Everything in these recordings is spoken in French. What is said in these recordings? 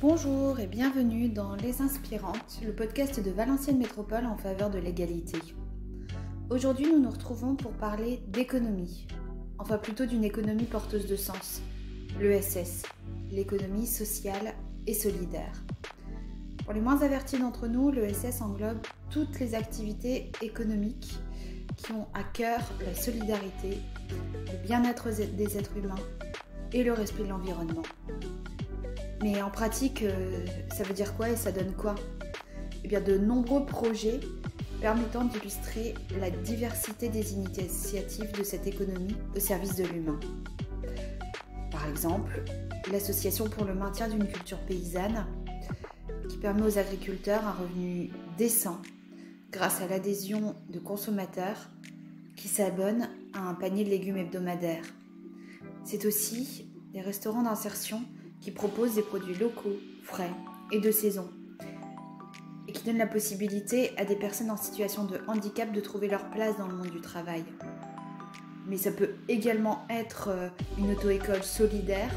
Bonjour et bienvenue dans Les Inspirantes, le podcast de Valenciennes Métropole en faveur de l'égalité. Aujourd'hui, nous nous retrouvons pour parler d'économie, enfin plutôt d'une économie porteuse de sens, l'ESS, l'économie sociale et solidaire. Pour les moins avertis d'entre nous, l'ESS englobe toutes les activités économiques qui ont à cœur la solidarité, le bien-être des êtres humains et le respect de l'environnement. Mais en pratique, ça veut dire quoi et ça donne quoi ? Eh bien, de nombreux projets permettant d'illustrer la diversité des initiatives de cette économie au service de l'humain. Par exemple, l'Association pour le maintien d'une culture paysanne qui permet aux agriculteurs un revenu décent grâce à l'adhésion de consommateurs qui s'abonnent à un panier de légumes hebdomadaire. C'est aussi des restaurants d'insertion qui proposent des produits locaux, frais et de saison et qui donnent la possibilité à des personnes en situation de handicap de trouver leur place dans le monde du travail. Mais ça peut également être une auto-école solidaire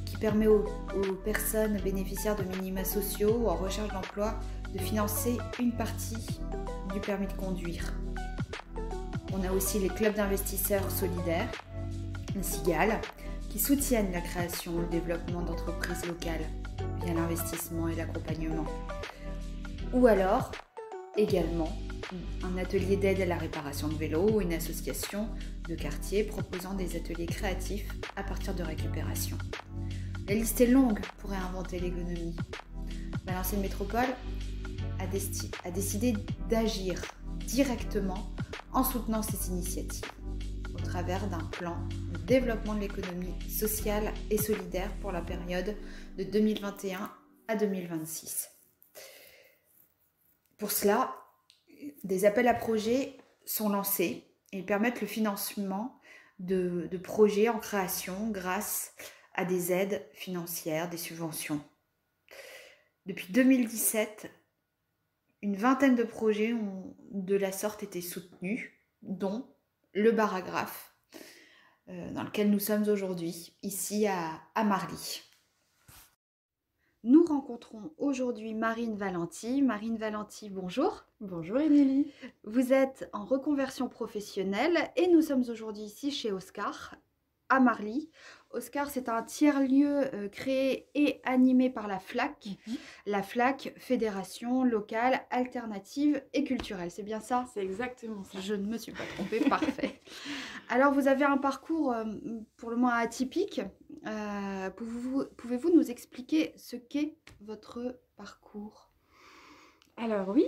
qui permet aux personnes bénéficiaires de minima sociaux ou en recherche d'emploi de financer une partie du permis de conduire. On a aussi les clubs d'investisseurs solidaires, les cigales, qui soutiennent la création et le développement d'entreprises locales via l'investissement et l'accompagnement. Ou alors, également, un atelier d'aide à la réparation de vélos ou une association de quartier proposant des ateliers créatifs à partir de récupération. La liste est longue pour réinventer l'économie. Valenciennes Métropole a décidé d'agir directement en soutenant ces initiatives au travers d'un plan de développement de l'économie sociale et solidaire pour la période de 2021 à 2026. Pour cela, des appels à projets sont lancés et ils permettent le financement de projets en création grâce à des aides financières, des subventions. Depuis 2017, une vingtaine de projets de la sorte été soutenus, dont le Baragraphe, dans lequel nous sommes aujourd'hui, ici à Marly. Nous rencontrons aujourd'hui Marine Valenti. Marine Valenti, bonjour. Bonjour Émilie. Vous êtes en reconversion professionnelle et nous sommes aujourd'hui ici chez Oscar, à Marly. Oscar, c'est un tiers-lieu créé et animé par la FLAC. La FLAC, Fédération locale alternative et culturelle. C'est bien ça ? C'est exactement ça. Je ne me suis pas trompée, parfait. Alors, vous avez un parcours pour le moins atypique. Pouvez-vous nous expliquer ce qu'est votre parcours ? Alors oui,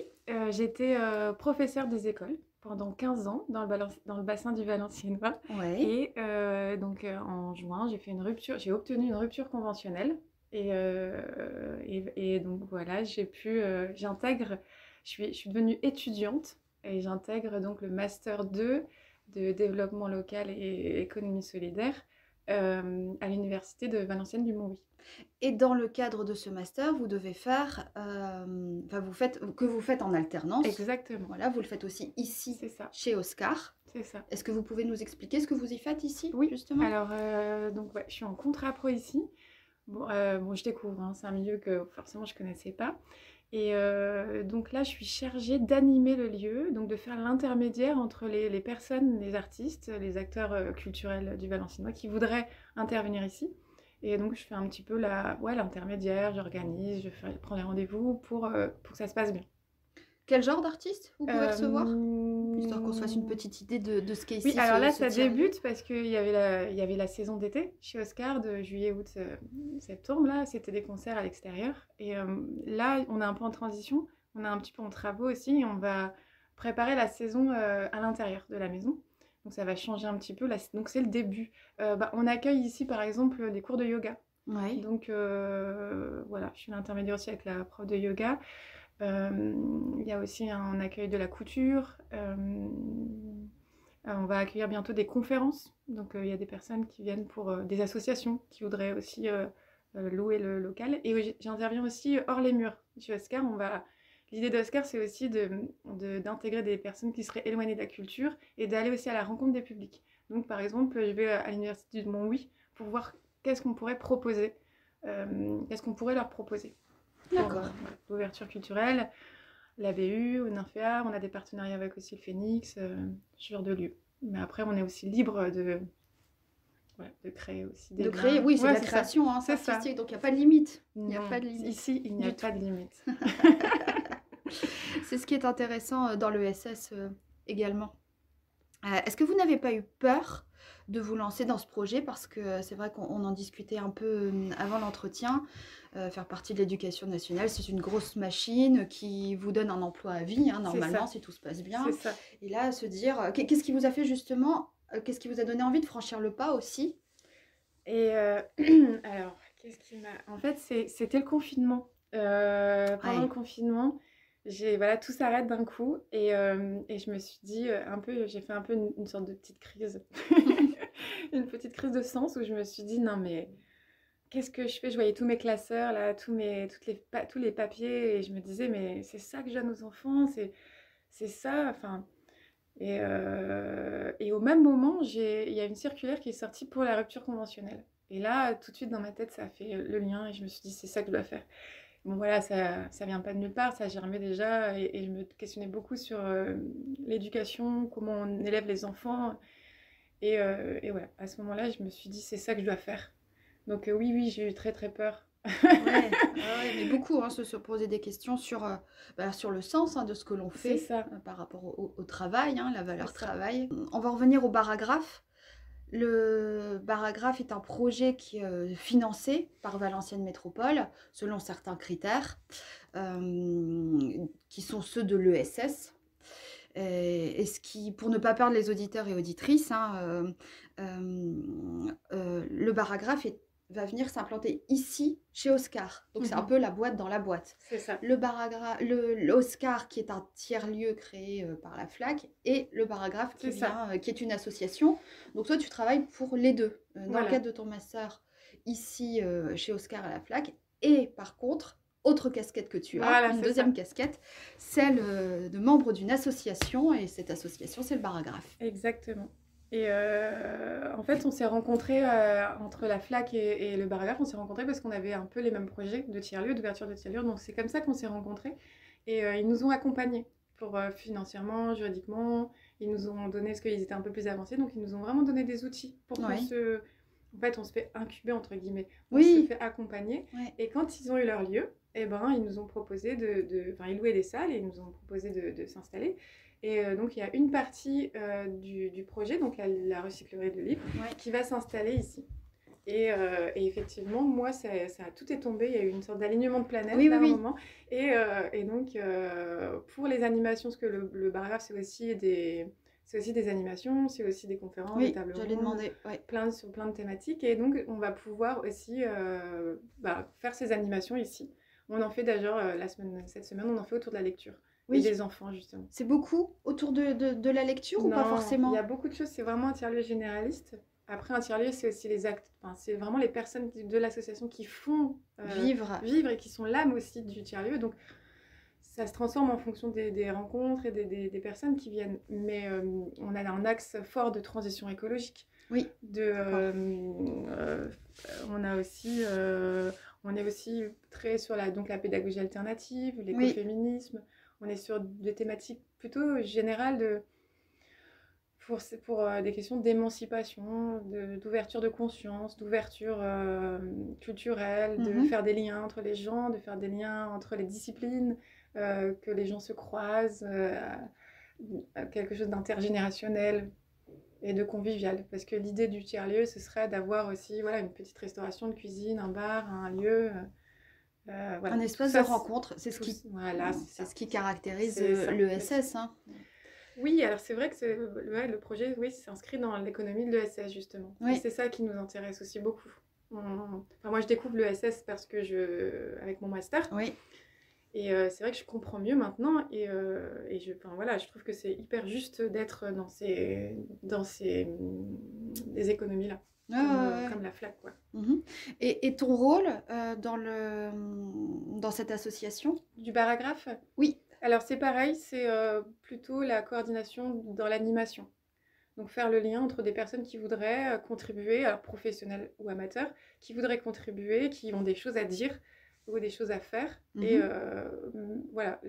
j'étais professeure des écoles pendant 15 ans dans le bassin du Valenciennois. Ouais. Et donc en juin, j'ai obtenu une rupture conventionnelle. Et donc voilà, je suis devenue étudiante et j'intègre donc le Master 2 de développement local et économie solidaire à l'université de Valenciennes-du-Mont-Bui. Et dans le cadre de ce master, vous devez faire, vous faites en alternance. Exactement. Voilà, vous le faites aussi ici, C'est ça. chez Oscar. C'est ça. Est-ce que vous pouvez nous expliquer ce que vous y faites ici, Oui, justement ? Alors, donc ouais, je suis en contrat pro ici. Bon, je découvre, hein, c'est un milieu que forcément je connaissais pas. Et donc là, je suis chargée d'animer le lieu, donc de faire l'intermédiaire entre les personnes, les artistes, les acteurs culturels du Valenciennois qui voudraient intervenir ici. Et donc, je fais un petit peu l'intermédiaire, j'organise, prends les rendez-vous pour que ça se passe bien. Quel genre d'artiste vous pouvez recevoir ? Histoire qu'on se fasse une petite idée de ce qu'est ici. Oui, alors là, ça débute parce qu'il y avait la saison d'été chez Oscar de juillet, août, septembre. Là, c'était des concerts à l'extérieur. Et là, on est un peu en transition. On est un petit peu en travaux aussi. Et on va préparer la saison à l'intérieur de la maison. Donc, ça va changer un petit peu. Là, donc, c'est le début. On accueille ici, par exemple, des cours de yoga. Ouais. Donc, voilà, je suis l'intermédiaire aussi avec la prof de yoga. Il y a aussi un accueil de la couture. On va accueillir bientôt des conférences. Donc, il y a des personnes qui viennent pour des associations qui voudraient aussi louer le local. Et j'interviens aussi hors les murs. Chez Oscar, l'idée d'Oscar, c'est aussi d'intégrer des personnes qui seraient éloignées de la culture et d'aller aussi à la rencontre des publics. Donc, par exemple, je vais à l'université du Mont-Bui pour voir qu'est-ce qu'on pourrait proposer qu'est-ce qu'on pourrait leur proposer pour D'accord. l'ouverture culturelle, la BU, au Nymphéa, on a des partenariats avec aussi le Phénix, ce genre de lieu. Mais après, on est aussi libre de créer aussi des De liens. créer, oui, c'est de la C'est ça. création, hein, c'est C'est ça. artistique, donc il n'y a pas de limite. Il n'y a Non, pas de limite. ici, il n'y a Du pas de limite. C'est ce qui est intéressant dans l'ESS également. Est-ce que vous n'avez pas eu peur de vous lancer dans ce projet? Parce que c'est vrai qu'on en discutait un peu avant l'entretien. Faire partie de l'éducation nationale, c'est une grosse machine qui vous donne un emploi à vie, hein, C'est normalement, ça. si tout se passe bien. C'est ça. Et là, se dire, qu'est-ce qui vous a fait justement, qu'est-ce qui vous a donné envie de franchir le pas aussi? Et alors, qu'est-ce qui m'a... En fait, c'était le confinement. Pendant Ouais. le confinement, voilà, tout s'arrête d'un coup. Et je me suis dit, j'ai fait un peu une sorte de petite crise. Une petite crise de sens où je me suis dit, non mais, qu'est-ce que je fais? Je voyais tous mes classeurs, là, tous les papiers. Et je me disais, mais c'est ça que je donne aux enfants, c'est ça, enfin... Et au même moment, il y a une circulaire qui est sortie pour la rupture conventionnelle. Et là, tout de suite, dans ma tête, ça a fait le lien et je me suis dit, c'est ça que je dois faire. Bon, voilà, ça vient pas de nulle part, ça a germé déjà et je me questionnais beaucoup sur l'éducation, comment on élève les enfants. Et voilà, à ce moment-là, je me suis dit, c'est ça que je dois faire. Donc oui, j'ai eu très très peur. Ouais, mais beaucoup se poser des questions sur le sens de ce que l'on C'est fait ça, par rapport au travail, la valeur c'est ça. travail. On va revenir au baragraphe. Le baragraphe est un projet qui est financé par Valenciennes Métropole selon certains critères qui sont ceux de l'ESS. Et ce qui, pour ne pas perdre les auditeurs et auditrices, le baragraphe va venir s'implanter ici, chez Oscar. Donc, c'est un peu la boîte dans la boîte. C'est ça. L'Oscar, qui est un tiers-lieu créé par la FLAC, et le baragraphe qui est une association. Donc, toi, tu travailles pour les deux. Dans le cadre de ton master, ici, chez Oscar à la FLAC. Et par contre, autre casquette que tu as, une deuxième casquette, celle de membre d'une association. Et cette association, c'est le baragraphe. Exactement. Et en fait, on s'est rencontrés entre la FLAC et le baragraphe. On s'est rencontrés parce qu'on avait un peu les mêmes projets de tiers-lieux, d'ouverture de tiers-lieux. Donc, c'est comme ça qu'on s'est rencontrés. Et ils nous ont accompagnés pour financièrement, juridiquement. Ils nous ont donné, parce qu'ils étaient un peu plus avancés, donc ils nous ont vraiment donné des outils pour qu'on se... En fait, on se fait incuber, entre guillemets. On se fait accompagner. Ouais. Et quand ils ont eu leur lieu, eh ben, ils nous ont proposé Enfin, ils louaient des salles et ils nous ont proposé de s'installer. Et donc, il y a une partie du projet, donc la recyclerie de livres, qui va s'installer ici. Et effectivement, moi, tout est tombé. Il y a eu une sorte d'alignement de planète à un moment. Et donc, pour les animations, parce que le baragraphe, c'est aussi des animations, c'est aussi des conférences, des tables rondes, sur plein de thématiques. Et donc, on va pouvoir aussi faire ces animations ici. On en fait d'ailleurs, cette semaine, on en fait autour de la lecture. Et des enfants, justement. C'est beaucoup autour de la lecture ou pas forcément? Il y a beaucoup de choses, c'est vraiment un tiers-lieu généraliste. Après, un tiers-lieu, c'est aussi les actes. Enfin, c'est vraiment les personnes de l'association qui font vivre et qui sont l'âme aussi du tiers-lieu. Donc, ça se transforme en fonction des rencontres et des personnes qui viennent. Mais on a un axe fort de transition écologique. Oui. On est aussi très sur la pédagogie alternative, l'écoféminisme. On est sur des thématiques plutôt générales pour des questions d'émancipation, d'ouverture de conscience, d'ouverture culturelle, de faire des liens entre les gens, de faire des liens entre les disciplines, que les gens se croisent, quelque chose d'intergénérationnel et de convivial. Parce que l'idée du tiers-lieu, ce serait d'avoir aussi une petite restauration de cuisine, un bar, un lieu... un espace de rencontre, c'est ce qui caractérise l'ESS. Oui, alors c'est vrai que le projet s'inscrit dans l'économie de l'ESS justement. Et c'est ça qui nous intéresse aussi beaucoup. Moi je découvre l'ESS parce que avec mon master. Et c'est vrai que je comprends mieux maintenant et je trouve que c'est hyper juste d'être dans ces économies-là. Comme la FLAC, quoi. Et ton rôle dans cette association? Du baragraphe? Oui. Alors c'est pareil, c'est plutôt la coordination dans l'animation. Donc faire le lien entre des personnes qui voudraient contribuer, alors professionnels ou amateurs, qui voudraient contribuer, qui ont des choses à dire ou des choses à faire, et voilà,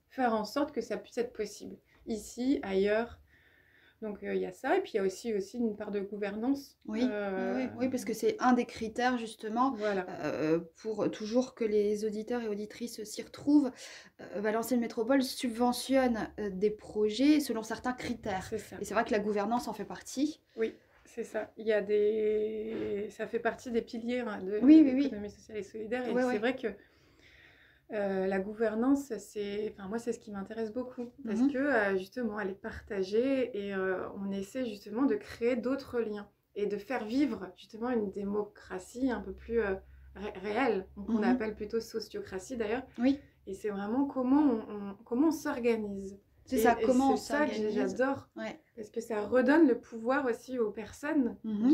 faire en sorte que ça puisse être possible, ici, ailleurs. Donc il y a ça, et puis il y a aussi une part de gouvernance. Oui, oui, parce que c'est un des critères justement Voilà, pour toujours que les auditeurs et auditrices s'y retrouvent. Valenciennes Métropole subventionne des projets selon certains critères. c'est ça. Et c'est vrai que la gouvernance en fait partie. Oui, c'est ça. Ça fait partie des piliers de Oui, l'économie sociale et solidaire, et Ouais, c'est ouais. vrai que la gouvernance, moi, c'est ce qui m'intéresse beaucoup, parce Mhm. que justement, elle est partagée, et on essaie justement de créer d'autres liens et de faire vivre justement une démocratie un peu plus réelle, qu'on Mhm. appelle plutôt sociocratie d'ailleurs. Oui, Et c'est vraiment comment on s'organise. c'est ça, Et comment on c'est ça que s'organise. j'adore, Ouais. parce que ça redonne le pouvoir aussi aux personnes Mhm.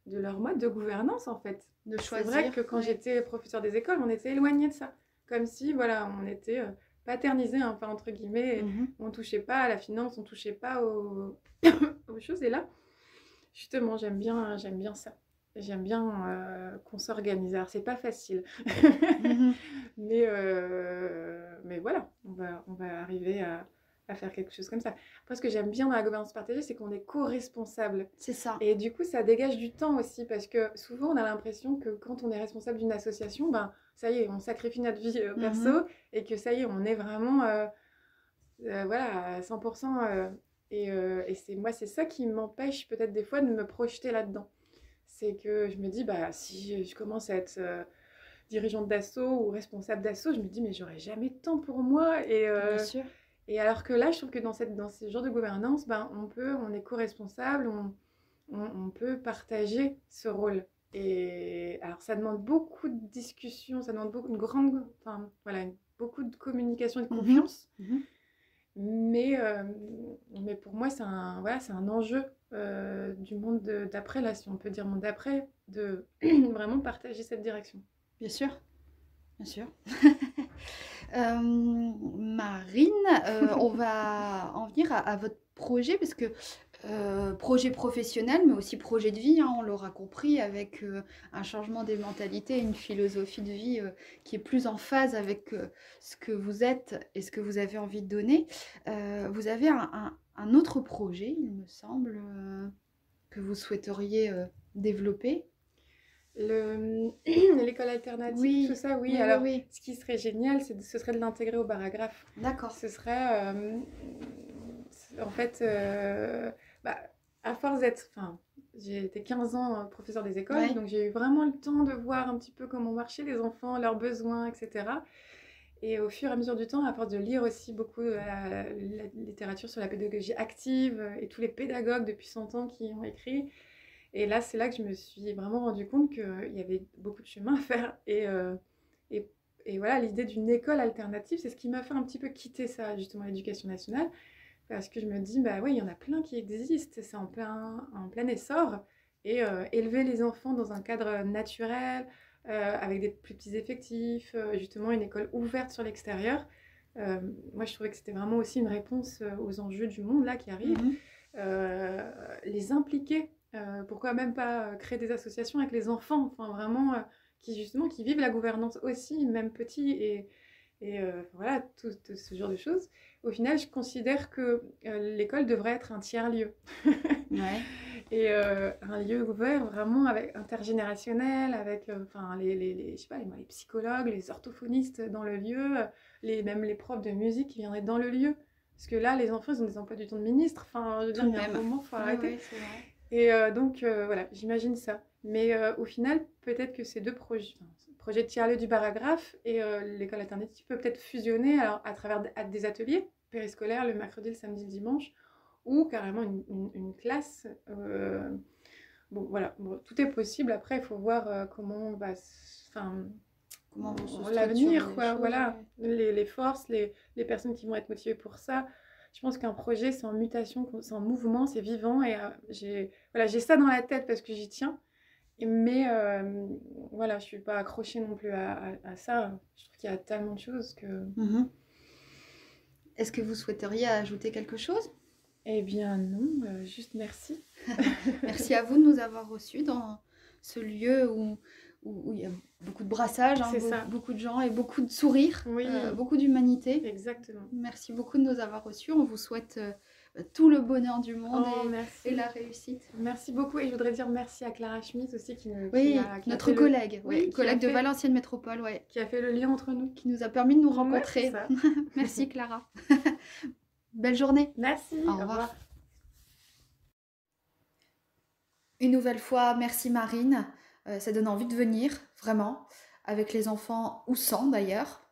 de leur mode de gouvernance, en fait. De C'est vrai choisir. que quand Ouais. j'étais professeur des écoles, on était éloigné de ça. Comme si, voilà, on était paternisé, enfin, entre guillemets, et Mhm. on touchait pas à la finance, on touchait pas aux choses. Et là, justement, j'aime bien ça. J'aime bien qu'on s'organise. Alors, c'est pas facile. Mhm. Mais voilà, on va arriver à faire quelque chose comme ça. Après, ce que j'aime bien dans la gouvernance partagée, c'est qu'on est co-responsable. C'est ça. Et du coup, ça dégage du temps aussi, parce que souvent, on a l'impression que quand on est responsable d'une association, ben, ça y est, on sacrifie notre vie perso, Mhm. et que ça y est, on est vraiment voilà, à 100%. Et moi, c'est ça qui m'empêche peut-être des fois de me projeter là-dedans. C'est que je me dis, bah, si je commence à être dirigeante d'asso ou responsable d'asso, je me dis, mais j'aurai jamais de temps pour moi. Bien sûr. Et alors que là, je trouve que dans ce genre de gouvernance, ben, on est co-responsable, on peut partager ce rôle. Et alors, ça demande beaucoup de discussions, ça demande enfin, voilà, beaucoup de communication et de Mhm. confiance. Mhm. Mais pour moi, voilà, c'est un enjeu du monde d'après, là, si on peut dire monde d'après, de vraiment partager cette direction. Bien sûr. Bien sûr. Marine, on va en venir à votre projet, parce que projet professionnel, mais aussi projet de vie, hein, on l'aura compris, avec un changement des mentalités, une philosophie de vie qui est plus en phase avec ce que vous êtes et ce que vous avez envie de donner. Vous avez un autre projet, il me semble, que vous souhaiteriez développer. L'école alternative, tout Oui, ça, oui. oui, oui, Alors, oui. ce qui serait génial, ce serait de l'intégrer au paragraphe. D'accord. Ce serait, en fait, bah, à force d'être, enfin, j'ai été 15 ans professeur des écoles, Ouais. donc j'ai eu vraiment le temps de voir un petit peu comment marchaient les enfants, leurs besoins, etc. Et au fur et à mesure du temps, à force de lire aussi beaucoup la littérature sur la pédagogie active et tous les pédagogues depuis 100 ans qui ont écrit, et là, c'est là que je me suis vraiment rendu compte qu'il y avait beaucoup de chemin à faire. Et, et voilà, l'idée d'une école alternative, c'est ce qui m'a fait un petit peu quitter ça, justement, l'éducation nationale. Parce que je me dis, bah oui, il y en a plein qui existent, c'est en plein essor. Et élever les enfants dans un cadre naturel, avec des plus petits effectifs, justement une école ouverte sur l'extérieur. Moi, je trouvais que c'était vraiment aussi une réponse aux enjeux du monde là qui arrivent. Mhm. Les impliquer. Pourquoi même pas créer des associations avec les enfants, enfin vraiment qui vivent la gouvernance aussi, même petits, et voilà, tout ce genre de choses. Au final, je considère que l'école devrait être un tiers-lieu. Ouais. Et un lieu ouvert vraiment intergénérationnel, avec enfin, je sais pas, les psychologues, les orthophonistes dans le lieu, même les profs de musique qui viendraient dans le lieu. Parce que là, les enfants, ils ont des emplois du temps de ministre. Enfin, je veux Tout dire, de il y a un même. moment, il faut Oui, arrêter. oui, c'est vrai. Et donc, voilà, j'imagine ça. Mais au final, peut-être que ces deux projets, enfin, ce projet de tiers-lieu du paragraphe et l'école alternative peut peut-être fusionner, alors, à travers des ateliers périscolaires le mercredi, le samedi, le dimanche, ou carrément une classe. Bon, voilà, bon, tout est possible. Après, il faut voir comment on va, enfin, Comment vont se structurer l'avenir, les quoi. choses, Voilà, ouais. les forces, les personnes qui vont être motivées pour ça. Je pense qu'un projet, c'est en mutation, c'est en mouvement, c'est vivant. Et j'ai ça dans la tête parce que j'y tiens. Mais voilà, je suis pas accrochée non plus à ça. Je trouve qu'il y a tellement de choses que... Mhm. Est-ce que vous souhaiteriez ajouter quelque chose? Eh bien non, juste merci. Merci à vous de nous avoir reçus dans ce lieu où il y a beaucoup de brassage, C'est ça. beaucoup de gens et beaucoup de sourires, Oui. beaucoup d'humanité. Exactement. Merci beaucoup de nous avoir reçus. On vous souhaite tout le bonheur du monde merci. et la réussite. Merci beaucoup. Et je voudrais dire merci à Clara Schmitt aussi qui notre collègue, collègue de fait... Valenciennes Métropole, qui a fait le lien entre nous. Qui nous a permis de nous rencontrer. Merci Clara. Belle journée. Merci. Au revoir. Une nouvelle fois, merci Marine. Ça donne envie de venir, vraiment, avec les enfants ou sans d'ailleurs.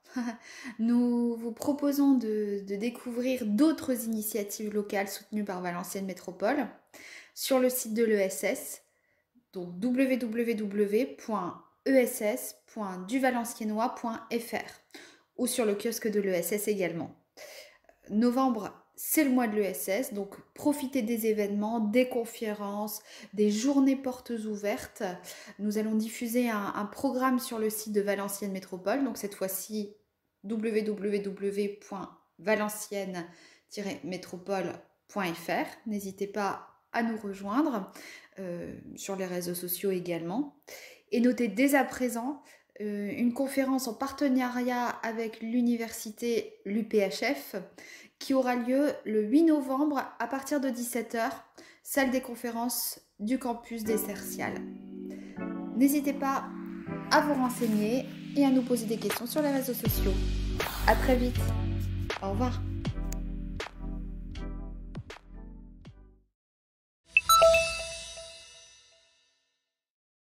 Nous vous proposons de découvrir d'autres initiatives locales soutenues par Valenciennes Métropole sur le site de l'ESS, donc www.ess.duvalenciennois.fr ou sur le kiosque de l'ESS également. Novembre, c'est le mois de l'ESS, donc profitez des événements, des conférences, des journées portes ouvertes. Nous allons diffuser un programme sur le site de Valenciennes Métropole, donc cette fois-ci www.valenciennes-métropole.fr. N'hésitez pas à nous rejoindre sur les réseaux sociaux également. Et notez dès à présent une conférence en partenariat avec l'université l'UPHF qui aura lieu le 8 novembre à partir de 17 h, salle des conférences du campus des Cerciales. N'hésitez pas à vous renseigner et à nous poser des questions sur les réseaux sociaux. À très vite. Au revoir.